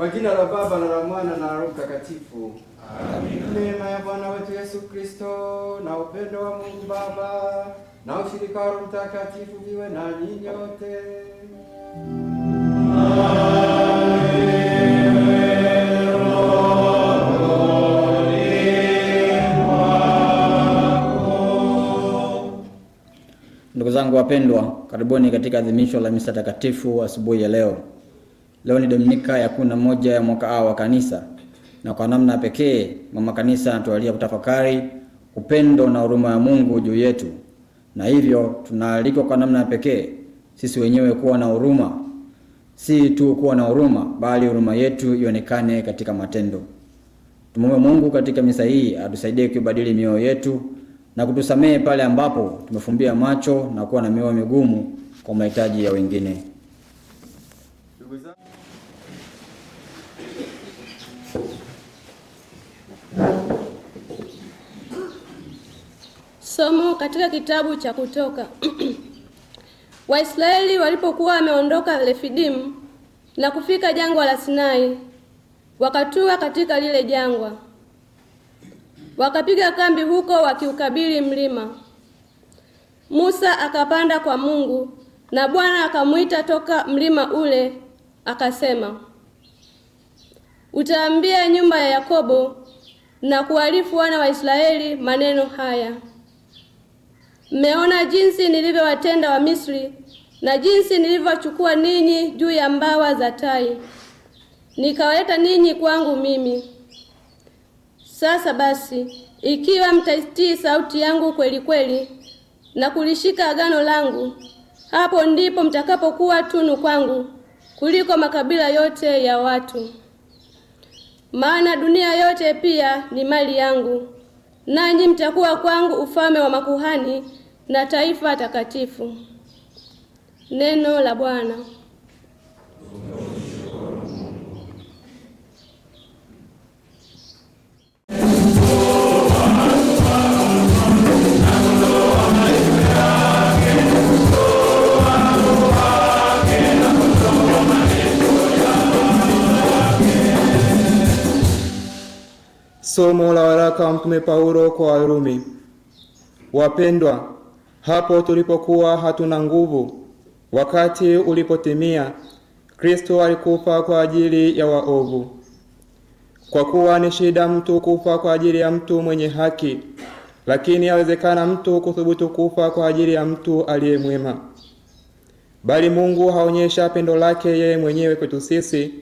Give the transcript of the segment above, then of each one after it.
Kwa jina la Baba na la Mwana na Roho Mtakatifu. Amina. Neema ya Bwana wetu Yesu Kristo na upendo wa Mungu Baba na ushirika wa Roho Mtakatifu viwe nanyi nyote. Ndugu zangu wapendwa, karibuni katika adhimisho la misa takatifu asubuhi ya leo. Leo ni Dominika ya 11 ya mwaka A wa kanisa, na kwa namna pekee mama kanisa anatualia kutafakari upendo na huruma ya Mungu juu yetu, na hivyo tunaalikwa kwa namna pekee sisi wenyewe kuwa na huruma. Si tu kuwa na huruma, bali huruma yetu ionekane katika matendo. Tumwombe Mungu katika misa hii atusaidie kubadili mioyo yetu na kutusamehe pale ambapo tumefumbia macho na kuwa na mioyo migumu kwa mahitaji ya wengine. Somo katika kitabu cha Kutoka. Waisraeli walipokuwa wameondoka Refidimu na kufika jangwa la Sinai, wakatua katika lile jangwa. Wakapiga kambi huko wakiukabili mlima. Musa akapanda kwa Mungu, na Bwana akamuita toka mlima ule, akasema, utaambia nyumba ya Yakobo na kuarifu wana wa Israeli maneno haya. Mmeona jinsi nilivyowatenda wa Misri na jinsi nilivyochukua ninyi juu ya mbawa za tai, nikawaleta ninyi kwangu mimi. Sasa basi, ikiwa mtaitii sauti yangu kweli kweli na kulishika agano langu, hapo ndipo mtakapokuwa tunu kwangu kuliko makabila yote ya watu. Maana dunia yote pia ni mali yangu, nanyi mtakuwa kwangu ufalme wa makuhani na taifa takatifu. Neno la Bwana. Somo la waraka wa Mtume Paulo kwa Warumi. Wapendwa, hapo tulipokuwa hatuna nguvu, wakati ulipotimia, Kristo alikufa kwa ajili ya waovu. Kwa kuwa ni shida mtu kufa kwa ajili ya mtu mwenye haki, lakini yawezekana mtu kuthubutu kufa kwa ajili ya mtu aliye mwema. Bali Mungu haonyesha pendo lake yeye mwenyewe kwetu sisi,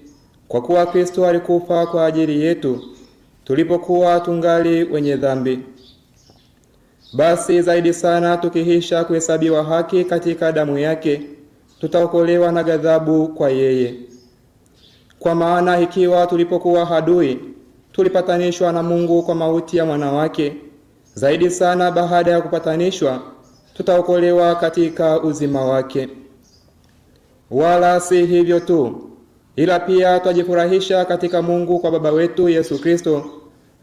kwa kuwa Kristo alikufa kwa ajili yetu tulipokuwa tungali wenye dhambi. Basi zaidi sana tukihisha kuhesabiwa haki katika damu yake, tutaokolewa na ghadhabu kwa yeye. Kwa maana ikiwa tulipokuwa hadui, tulipatanishwa na Mungu kwa mauti ya mwana wake, zaidi sana baada ya kupatanishwa, tutaokolewa katika uzima wake. Wala si hivyo tu, ila pia twajifurahisha katika Mungu kwa Baba wetu Yesu Kristo,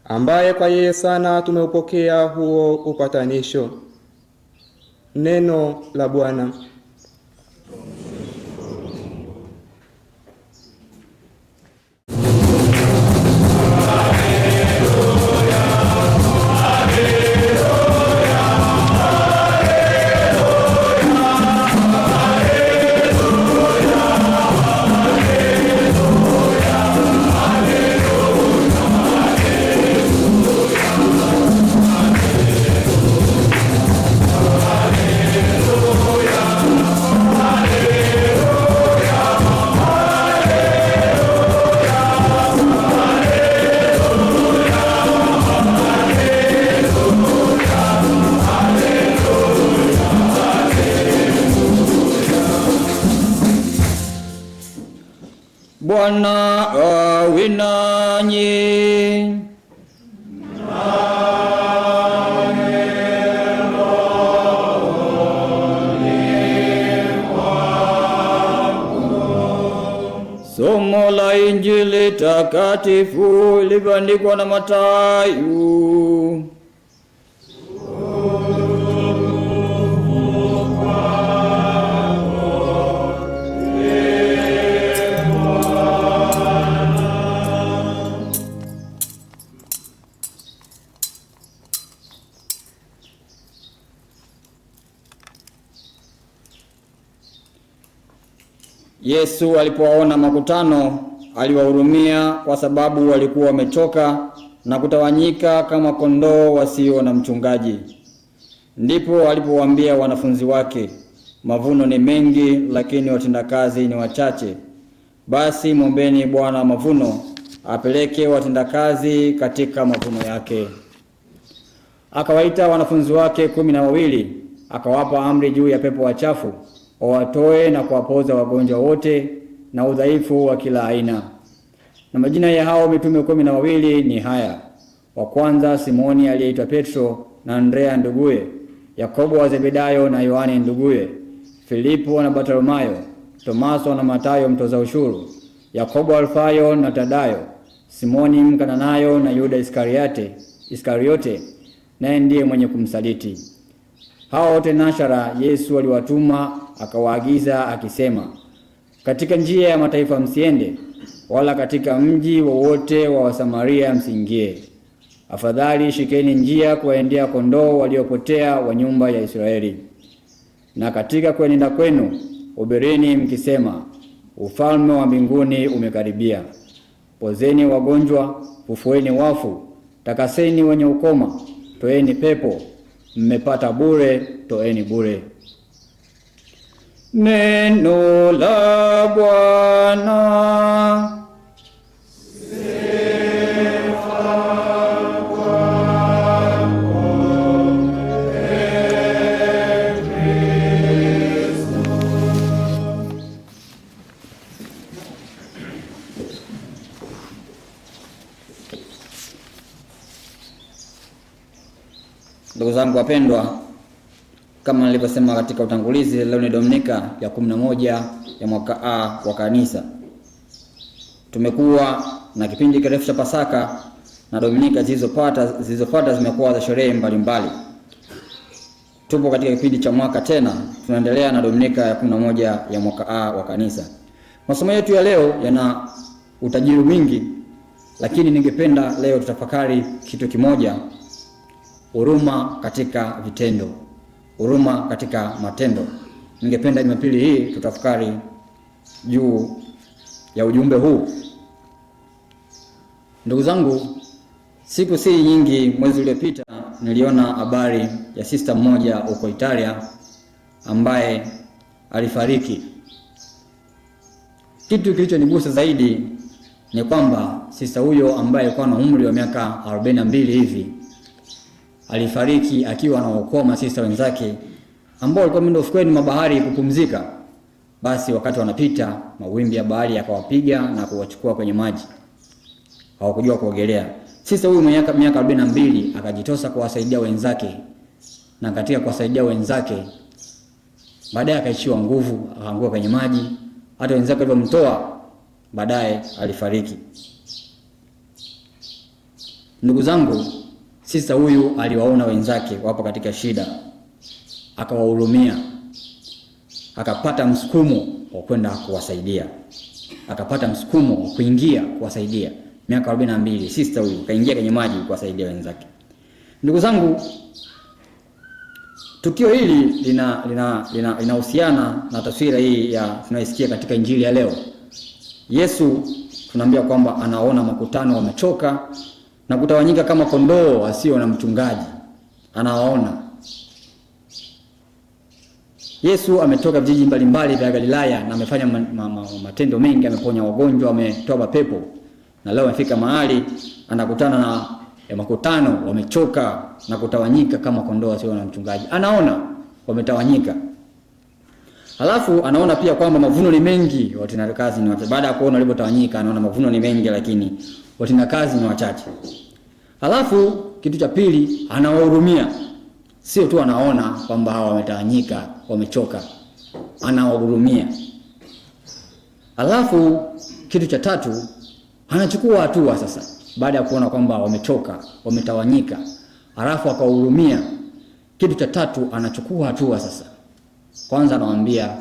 ambaye kwa yeye sana tumeupokea huo upatanisho. Neno la Bwana. Bwana awe nanyi. Somo la Injili takatifu ilivyoandikwa na Mathayo. Yesu alipowaona makutano aliwahurumia, kwa sababu walikuwa wamechoka na kutawanyika kama kondoo wasio na mchungaji. Ndipo alipowaambia wanafunzi wake, mavuno ni mengi, lakini watendakazi ni wachache. Basi mwombeni Bwana wa mavuno apeleke watendakazi katika mavuno yake. Akawaita wanafunzi wake 12, akawapa amri juu ya pepo wachafu, wawatoe na kuwapoza wagonjwa wote na udhaifu wa kila aina. Na majina ya hao mitume 12 ni haya: wa kwanza Simoni aliyeitwa Petro na Andrea nduguye, Yakobo wa Zebedayo na Yohane nduguye, Filipo na Bartolomayo, Tomaso na Matayo mtoza ushuru, Yakobo Alfayo na Tadayo, Simoni Mkananayo na Yuda Iskariote naye ndiye mwenye kumsaliti. Hao wote nashara Yesu aliwatuma, akawaagiza akisema, katika njia ya mataifa msiende, wala katika mji wowote wa Wasamaria msiingie. Afadhali shikeni njia kuwaendea kondoo waliopotea wa nyumba ya Israeli. Na katika kuenenda kwenu hubirini mkisema, ufalme wa mbinguni umekaribia. Pozeni wagonjwa, fufueni wafu, takaseni wenye ukoma, toeni pepo. Mmepata bure, toeni bure. Neno la Bwana. Ndugu zangu wapendwa, kama nilivyosema katika utangulizi, leo ni Dominika ya 11 ya mwaka A wa kanisa. Tumekuwa na kipindi kirefu cha Pasaka na Dominika zilizofuata zimekuwa za sherehe mbalimbali. Tupo katika kipindi cha mwaka tena, tunaendelea na Dominika ya 11 ya mwaka A wa kanisa. Masomo yetu ya leo yana utajiri mwingi, lakini ningependa leo tutafakari kitu kimoja: huruma katika vitendo, huruma katika matendo. Ningependa Jumapili hii tutafakari juu ya ujumbe huu. Ndugu zangu, siku si nyingi, mwezi uliopita, niliona habari ya sister mmoja huko Italia ambaye alifariki. Kitu kilichonigusa zaidi ni kwamba sister huyo ambaye alikuwa na umri wa miaka 42 hivi alifariki akiwa anaokoa masista wenzake ambao walikuwa wameenda ufukweni mwa bahari kupumzika. Basi wakati wanapita, mawimbi ya bahari yakawapiga na kuwachukua kwenye maji. Hawakujua kuogelea. Sista huyu mwenye miaka 42 akajitosa kuwasaidia wenzake, na katika kuwasaidia wenzake baadaye akaishiwa nguvu, akaanguka kwenye maji. Hata wenzake walipomtoa baadaye alifariki. Ndugu zangu, sista huyu aliwaona wenzake wapo katika shida, akawahurumia, akapata msukumo wa kwenda kuwasaidia, akapata msukumo wa kuingia kuwasaidia. Miaka 42 sista huyu kaingia kwenye maji kuwasaidia wenzake. Ndugu zangu, tukio hili linahusiana na taswira hii ya tunaisikia katika Injili ya leo. Yesu tunaambia kwamba anaona makutano wamechoka na kutawanyika kama kondoo wasio na mchungaji. Anawaona. Yesu ametoka vijiji mbalimbali vya Galilaya na amefanya matendo mengi, ameponya wagonjwa, ametoa mapepo. Na leo amefika mahali anakutana na makutano wamechoka na kutawanyika kama kondoo wasio na mchungaji. Anaona wametawanyika. Halafu anaona pia kwamba mavuno ni mengi, watendakazi ni wachache. Baada ya kuona walipotawanyika, anaona mavuno ni mengi lakini watendakazi ni wachache. Halafu kitu cha pili, anawahurumia. Sio tu anaona kwamba hawa wametawanyika, wamechoka, anawahurumia. Halafu kitu cha tatu, anachukua hatua sasa. Baada ya kuona kwamba wamechoka, wametawanyika, halafu akawahurumia, kitu cha tatu anachukua hatua sasa. Kwanza anawaambia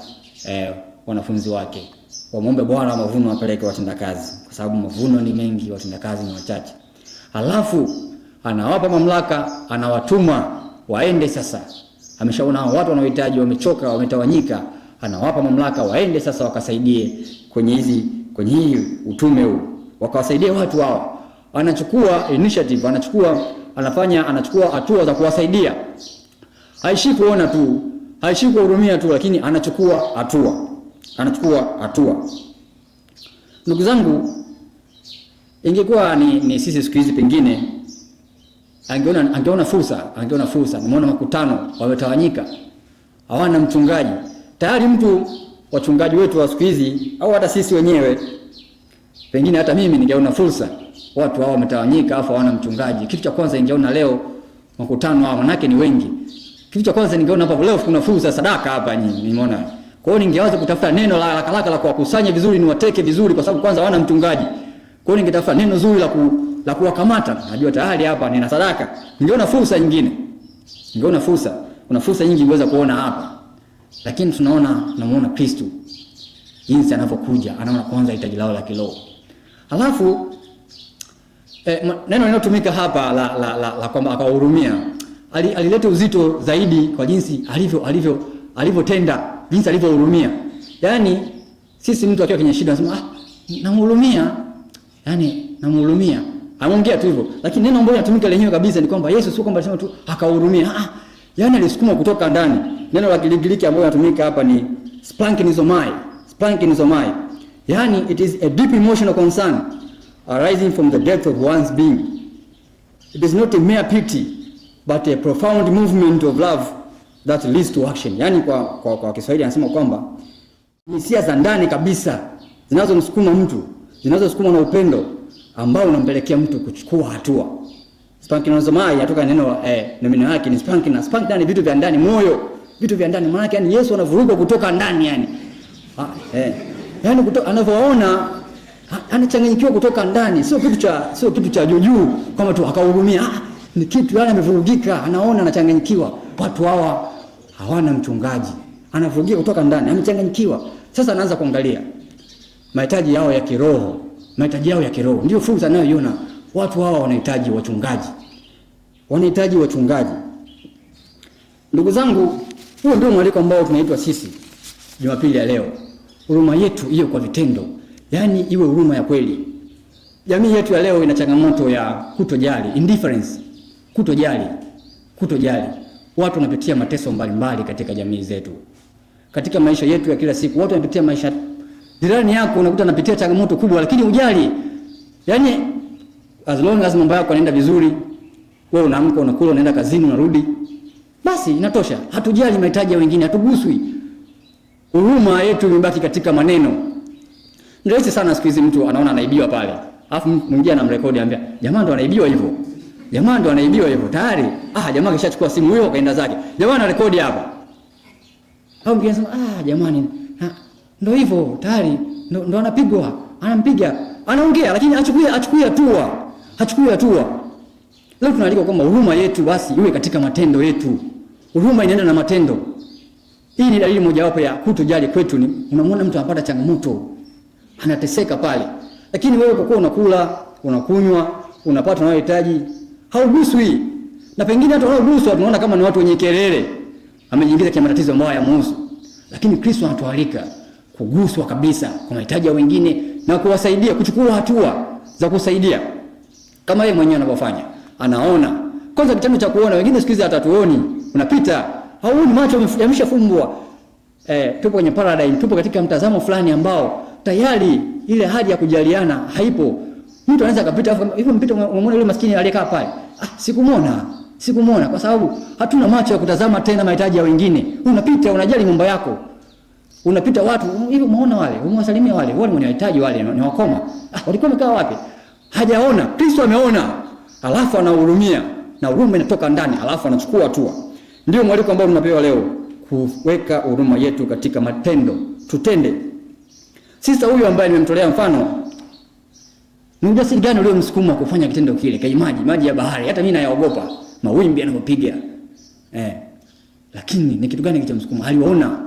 wanafunzi wake wamuombe Bwana wa mavuno apeleke watendakazi, kwa sababu mavuno ni mengi, watendakazi ni wachache. Halafu anawapa mamlaka, anawatuma waende sasa. Ameshaona watu wanaohitaji wamechoka, wametawanyika, anawapa mamlaka waende sasa wakasaidie kwenye hii utume huu, wakawasaidie watu hao. Anachukua initiative, anachukua hatua za kuwasaidia. Haishi kuona tu, haishi kuhurumia tu, lakini anachukua hatua. Ndugu zangu, ingekuwa ni sisi siku hizi pengine angeona fursa. Nimeona makutano wametawanyika, hawana mchungaji. Tayari wachungaji wetu wa siku hizi, au hata sisi wenyewe, pengine hata mimi ningeona fursa, watu hao wametawanyika afa hawana mchungaji. Kitu cha kwanza ningeona leo makutano hao, manake ni wengi. Kitu cha kwanza ningeona hapa leo kuna fursa sadaka hapa nyinyi, nimeona. Kwa hiyo ningeanza kutafuta neno la haraka la kuwakusanya vizuri, niwateke vizuri, kwa sababu kwanza hawana mchungaji. Kwa hiyo ningetafuta neno zuri la kuwakamata. Najua tayari hapa nina sadaka. Ningeona fursa nyingine. Kuna fursa nyingi uweza kuona hapa. Lakini tunamuona Kristo jinsi anavyokuja, anaona kwanza hitaji lao la kiroho. Halafu neno linalotumika hapa la kwamba akawahurumia, alileta uzito zaidi kwa jinsi alivyotenda, jinsi alivyohurumia. Yaani sisi mtu akiwa kwenye shida anasema namhurumia. Yaani namhurumia. Ameongea tu hivyo. Lakini neno ambalo linatumika lenyewe kabisa ni kwamba Yesu sio kwamba alisema tu akahurumia. Yaani alisukuma kutoka ndani. Neno la Kigiriki ambalo linatumika hapa ni splankinizomai. Yaani it is a deep emotional concern arising from the depth of one's being. It is not a mere pity, but a profound movement of love that leads to action. Yaani kwa Kiswahili anasema kwamba hisia za ndani kabisa zinazomsukuma mtu, zinazosukuma na upendo ambao unampelekea mtu kuchukua hatua. Splankinizomai yatoka neno yake ni splankin. Splankin ni vitu vya ndani, moyo, vitu vya ndani. Maana yake yani Yesu anavuruga kutoka ndani yani. Yaani anavyoona anachanganyikiwa kutoka ndani, sio kitu cha juu kama tu akahurumia. Ni kitu yani amevurugika, anaona anachanganyikiwa. Watu hawa hawana mchungaji. Anavurugika kutoka ndani, amechanganyikiwa. Sasa anaanza kuangalia mahitaji yao ya kiroho. Ndio fursa anayoiona. Watu hawa wanahitaji wachungaji. Ndugu zangu, huo ndio mwaliko ambao tunaitwa sisi Jumapili ya leo. Huruma yetu hiyo kwa vitendo. Yaani iwe huruma ya kweli. Jamii yetu ya leo ina changamoto ya kutojali, indifference, kutojali. Watu wanapitia mateso mbalimbali katika jamii zetu. Katika maisha yetu ya kila siku, watu wanapitia maisha. Jirani yako unakuta anapitia changamoto kubwa lakini hujali. Yaani as long as mambo yako yanaenda vizuri, wewe unaamka, unakula, unaenda kazini, unarudi, basi inatosha. Hatujali mahitaji ya wengine, hatuguswi. Huruma yetu imebaki katika maneno. Ni rahisi sana siku hizi mtu anaona anaibiwa pale. Alafu mwingine anamrekodi anambia, "Jamaa ndo anaibiwa hivyo." Tayari, jamaa kishachukua simu huyo kaenda zake. Jamaa anarekodi hapa. Au mwingine anasema, jamani, ndo hivyo tayari, ndo anapigwa, anampiga, anaongea lakini achukue hatua. Leo tunaalika kwamba huruma yetu basi iwe katika matendo yetu. Huruma inaenda na matendo. Hii ni dalili mojawapo ya kutojali kwetu. Ni unamwona mtu anapata changamoto, anateseka pale. Lakini wewe kwa kuwa unakula, unakunywa, unapata unayohitaji, hauguswi. Na pengine hata wanaoguswa tunaona kama ni watu wenye kelele. Amejiingiza kwa matatizo ambayo hayamhusu. Lakini Kristo anatualika kuguswa kabisa kwa mahitaji ya wengine na kuwasaidia, kuchukua hatua za kusaidia. Kama yeye mwenyewe anavyofanya. Anaona. Kwanza kitendo cha kuona, wengine siku hizi hatatuoni. Unapita, hauoni, macho yameshafumbwa. Tupo kwenye paradigm, tupo katika mtazamo fulani ambao tayari ile hali ya kujaliana haipo. Mtu anaweza kupita hivyo, mpita unamwona yule maskini aliyekaa pale. Sikumuona kwa sababu hatuna macho ya kutazama tena mahitaji ya wengine. Unapita, unajali mambo yako. Unapita watu hivyo, umeona wale, umewasalimia wale mwenye mahitaji wale ni wakoma. Walikuwa wamekaa wapi? Hajaona. Kristo ameona. Alafu anahurumia. Na huruma inatoka ndani, alafu anachukua hatua. Ndio mwaliko ambao tunapewa leo, kuweka huruma yetu katika matendo. Tutende. Sisi huyu ambaye nimemtolea mfano, ni ujasiri gani ule msukuma kufanya kitendo kile? Kai maji ya bahari, hata mimi nayaogopa mawimbi yanapopiga. Lakini ni kitu gani kilichomsukuma? Aliona,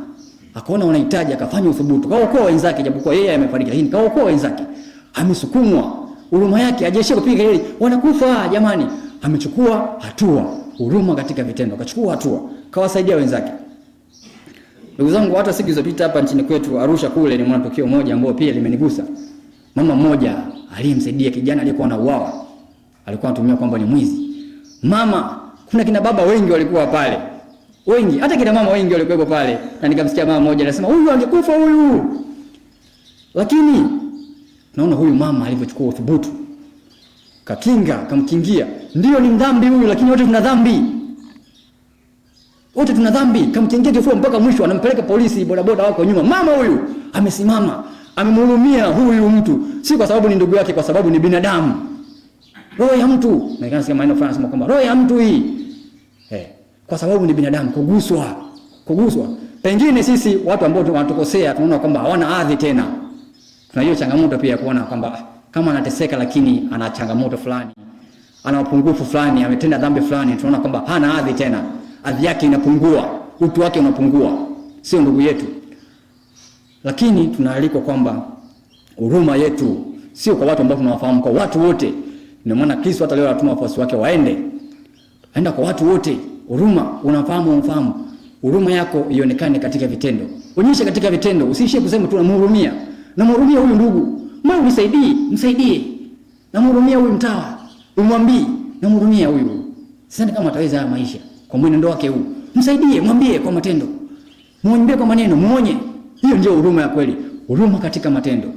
akaona wanahitaji, akafanya uthubutu. Kaokoa wenzake, japokuwa yeye amefariki, lakini kaokoa wenzake. Amesukumwa, huruma yake hajaishia kupiga kelele, wanakufa jamani. Amechukua hatua, huruma katika vitendo, akachukua hatua, kawasaidia wenzake. Ndugu zangu, hata siku zilizopita hapa nchini kwetu Arusha kule, ni mwana tukio moja ambao pia limenigusa. Mama mmoja aliyemsaidia kijana aliyekuwa anauawa, alikuwa anatumia kwamba ni mwizi. Mama, kuna kina baba wengi walikuwa pale. Wengi, hata kina mama wengi walikuwa pale. Na nikamsikia mama mmoja anasema, "Huyu angekufa huyu." Lakini naona huyu mama alivyochukua uthubutu. Kamkingia. Ndio ni dhambi huyu, lakini wote tuna dhambi. Wote tuna dhambi. Kamkingia kifua mpaka mwisho, anampeleka polisi, bodaboda wako nyuma. Mama huyu amesimama, amemhurumia huyu mtu. Si kwa sababu ni ndugu yake, kwa sababu ni binadamu. Roho ya mtu. Na nikasikia maneno fulani anasema kwamba roho ya mtu hii. Kwa sababu ni binadamu, kuguswa. Pengine sisi watu ambao tunatukosea tunaona kwamba hawana hadhi tena. Tuna hiyo changamoto pia kuona kwamba kama anateseka lakini ana changamoto fulani, ana upungufu fulani, ametenda dhambi fulani, tunaona kwamba hana hadhi tena. Hadhi yake inapungua, utu wake unapungua. Sio ndugu yetu. Lakini tunaalikwa kwamba huruma yetu sio kwa watu ambao tunawafahamu, kwa watu wote. Ndio maana Kristo hata leo anatuma wafuasi wake waenda kwa watu wote. Huruma, unamfahamu. Huruma yako ionekane katika vitendo. Onyesha katika vitendo, usiishie kusema tu namhurumia. Namhurumia huyu ndugu. Mbona msaidie. Namhurumia huyu mtawa. Umwambie, namhurumia huyu. Sasa kama ataweza haya maisha kwa mwenendo wake huu. Msaidie, mwambie kwa matendo. Muombe kwa maneno, muonye. Hiyo ndio huruma ya kweli. Huruma katika matendo.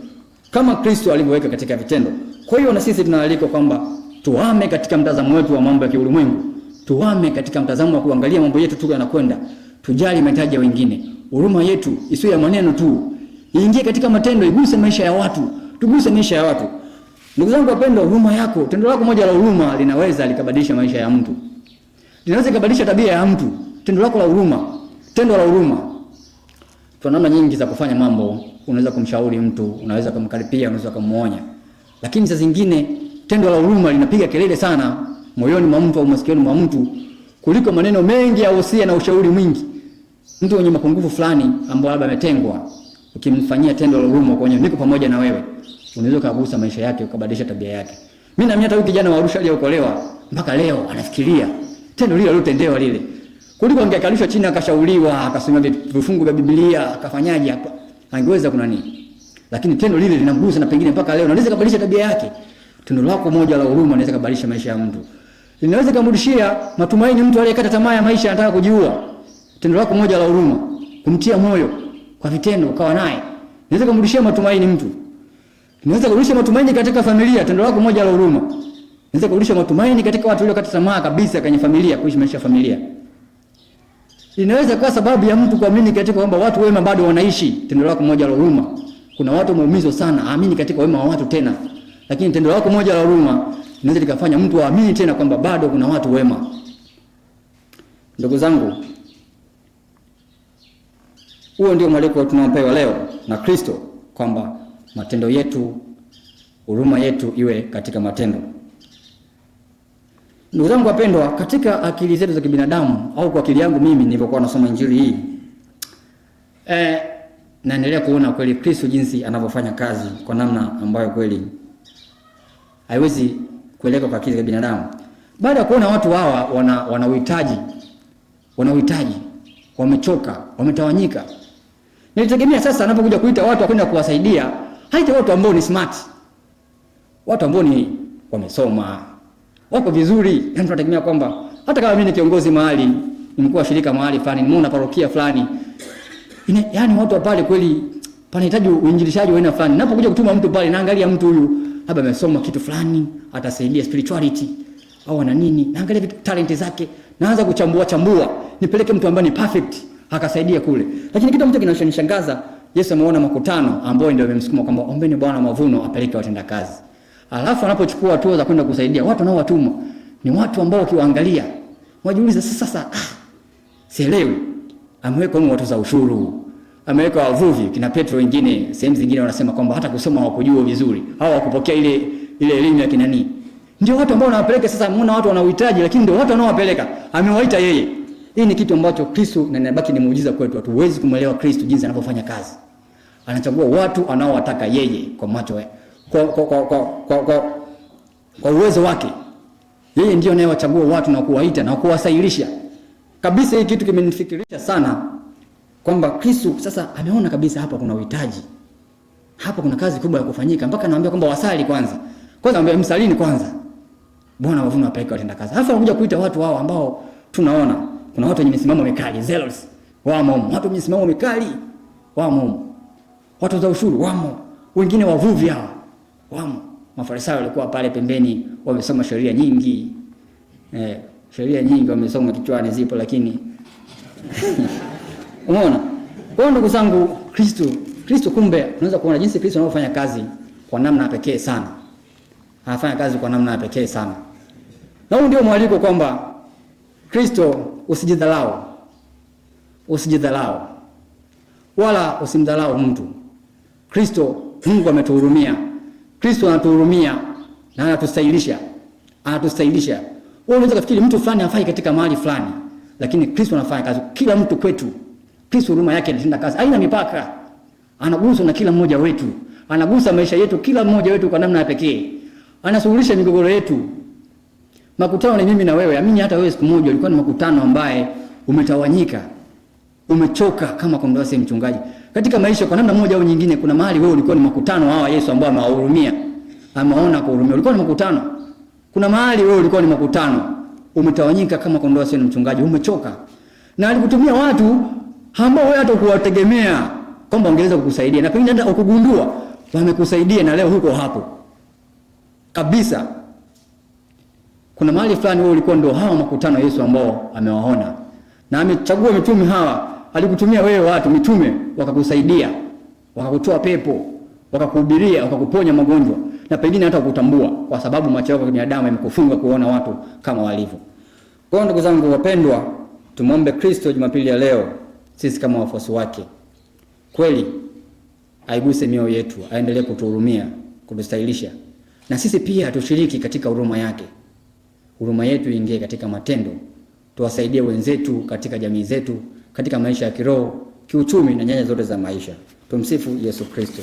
Kama Kristo alivyoweka katika vitendo. Kwa hiyo na sisi tunaalikwa kwamba tuhame katika mtazamo wetu wa mambo ya kiulimwengu. Tuhame katika mtazamo wa kuangalia mambo yetu tu yanakwenda. Tujali mahitaji ya wengine. Huruma yetu isiwe ya maneno tu. Iingie katika matendo, iguse maisha ya watu. Tuguse maisha ya watu. Ndugu zangu wapendwa, huruma yako, tendo lako moja la huruma linaweza likabadilisha maisha ya mtu. Linaweza kubadilisha tabia ya mtu. Tendo lako la huruma, tendo la huruma. Tuna namna nyingi za kufanya mambo. Unaweza kumshauri mtu, unaweza kumkaripia, unaweza kumuonya. Lakini saa zingine tendo la huruma linapiga kelele sana moyoni mwa mtu au masikioni mwa mtu kuliko maneno mengi ya wosia na ushauri mwingi. Mtu mwenye mapungufu fulani ambao labda ametengwa, ukimfanyia tendo la huruma kwa niko pamoja na wewe, unaweza kugusa maisha yake, ukabadilisha tabia yake. Mimi naamini hata huyu kijana wa Arusha aliyeokolewa mpaka leo anafikiria tendo lile alilotendewa lile. Kuliko angekalishwa chini akashauriwa, akasoma vifungu vya Biblia, akafanyaje hapa, angeweza kuna nini. Lakini tendo lile linamgusa na pengine mpaka leo anaweza kubadilisha tabia yake. Tendo lako moja la huruma linaweza kubadilisha maisha ya mtu. Linaweza kumrudishia matumaini mtu aliyekata tamaa ya maisha, anataka kujiua. Tendo lako moja la huruma, kumtia moyo kwa vitendo, ukawa naye, linaweza kumrudishia matumaini mtu. Linaweza kurudisha matumaini katika familia, tendo lako moja la huruma. Linaweza kurudisha matumaini katika watu waliokata tamaa kabisa kwenye familia, kuishi maisha ya familia. Inaweza kuwa sababu ya mtu kuamini katika kwamba watu wema bado wanaishi, tendo lako moja la huruma. Kuna watu wameumizwa sana, aamini katika wema wa watu tena. Lakini tendo lako moja la huruma inaweza likafanya mtu aamini tena kwamba bado kuna watu wema. Ndugu zangu, huo ndio mwaliko tunaopewa leo na Kristo, kwamba matendo yetu, huruma yetu iwe katika matendo. Ndugu zangu wapendwa, katika akili zetu za kibinadamu au kwa akili yangu mimi nilipokuwa nasoma injili hii, naendelea kuona kweli Kristo jinsi anavyofanya kazi kwa namna ambayo kweli haiwezi kueleka kwa akili za binadamu. Baada ya kuona watu hawa wana uhitaji, wamechoka, wametawanyika, nilitegemea sasa anapokuja kuita watu wakwenda kuwasaidia, haita watu ambao ni smart, watu ambao ni wamesoma, wako vizuri. Yaani tunategemea kwamba hata kama mimi ni kiongozi mahali, ni mkuu wa shirika mahali fulani, nimeona parokia fulani, yaani watu wa pale kweli panahitaji uinjilishaji wa aina fulani. Ninapokuja kutuma mtu pale, naangalia mtu huyu labda amesoma kitu fulani, atasaidia spirituality au ana nini, naangalia vitu talent zake, naanza kuchambua, nipeleke mtu ambaye ni perfect akasaidia kule. Lakini kitu ambacho kinachonishangaza, Yesu ameona makutano ambao ndio wamemsukuma kwamba ombeni Bwana mavuno apeleke watenda kazi. Alafu anapochukua hatua za kwenda kusaidia watu wanaowatuma ni watu ambao ukiwaangalia wajiuliza sasa, sielewi. Ameweka watu za ushuru, ameweka wavuvi, kina Petro, wengine sehemu zingine wanasema kwamba hata kusoma hawakujua vizuri, hao wakupokea ile elimu ya kinani. Ndio watu ambao wanawapeleka sasa. Muona watu wanauhitaji, lakini ndio watu wanaowapeleka, amewaita yeye. Hii ni kitu ambacho Kristo, na inabaki ni muujiza kwetu. Hatuwezi kumwelewa Kristo jinsi anavyofanya kazi. Anachagua watu anaowataka yeye kwa macho kwa uwezo wake. Yeye ndio anayewachagua watu na kuwaita na kuwasailisha. Kabisa hii kitu kimenifikirisha sana kwamba Kristo sasa ameona kabisa hapa kuna uhitaji, hapa kuna kazi kubwa ya kufanyika, mpaka anawaambia kwamba wasali kwanza. Kwanza anambia msalini kwanza, Bwana wavuna wapeleke watenda kazi. Halafu anakuja kuita watu hao ambao tunaona kuna watu wenye misimamo mikali, zealous, wamo, watu wenye misimamo mikali wamo, watu za ushuru wamo, wengine wavuvi hawa wamo. Mafarisayo walikuwa pale pembeni, wamesoma sheria nyingi, sheria nyingi wamesoma kichwani zipo, lakini umeona. Kwa ndugu zangu, Kristo kumbe unaweza kuona jinsi Kristo anavyofanya kazi kwa namna pekee sana. Anafanya kazi kwa namna pekee sana. Na huu ndio mwaliko kwamba Kristo usijidhalau. Usijidhalau. Wala usimdhalau mtu. Kristo, Mungu ametuhurumia. Kristo anatuhurumia na anatustahilisha. Anatustahilisha. Wewe unaweza kufikiri mtu fulani hafai katika mahali fulani, lakini Kristo anafanya kazi kila mtu kwetu. Kristo huruma yake inatenda kazi. Haina mipaka. Anagusa na kila mmoja wetu. Anagusa maisha yetu kila mmoja wetu kwa namna ya pekee. Anasuluhisha migogoro yetu. Makutano ni mimi na wewe. Amini hata wewe siku moja ulikuwa ni makutano ambaye umetawanyika. Umechoka kama kondoo si mchungaji. Katika maisha kwa namna moja au nyingine kuna mahali wewe ulikuwa ni makutano hawa Yesu ambao amewahurumia. Ameona kuhurumia. Ulikuwa ni makutano. Kuna mahali wewe ulikuwa ni makutano. Umetawanyika kama kondoo si mchungaji, umechoka. Na alikutumia watu ambao wewe hata kuwategemea kwamba ongeza kukusaidia, na pengine hata ukugundua wamekusaidia na leo huko hapo. Kabisa. Kuna mahali fulani wewe ulikuwa ndio hawa makutano Yesu ambao amewaona. Na amechagua mitume hawa, alikutumia wewe watu mitume wakakusaidia, wakakutoa pepo, wakakuhubiria, wakakuponya magonjwa, na pengine hata kukutambua kwa sababu macho yako ya binadamu yamekufunga kuona watu kama walivyo. Kwa ndugu zangu wapendwa, tumuombe Kristo Jumapili ya leo sisi kama wafuasi wake. Kweli aiguse mioyo yetu, aendelee kutuhurumia, kutustahilisha. Na sisi pia tushiriki katika huruma yake. Huruma yetu iingie katika matendo. Tuwasaidie wenzetu katika jamii zetu, katika maisha ya kiroho, kiuchumi na nyanja zote za maisha. Tumsifu Yesu Kristo.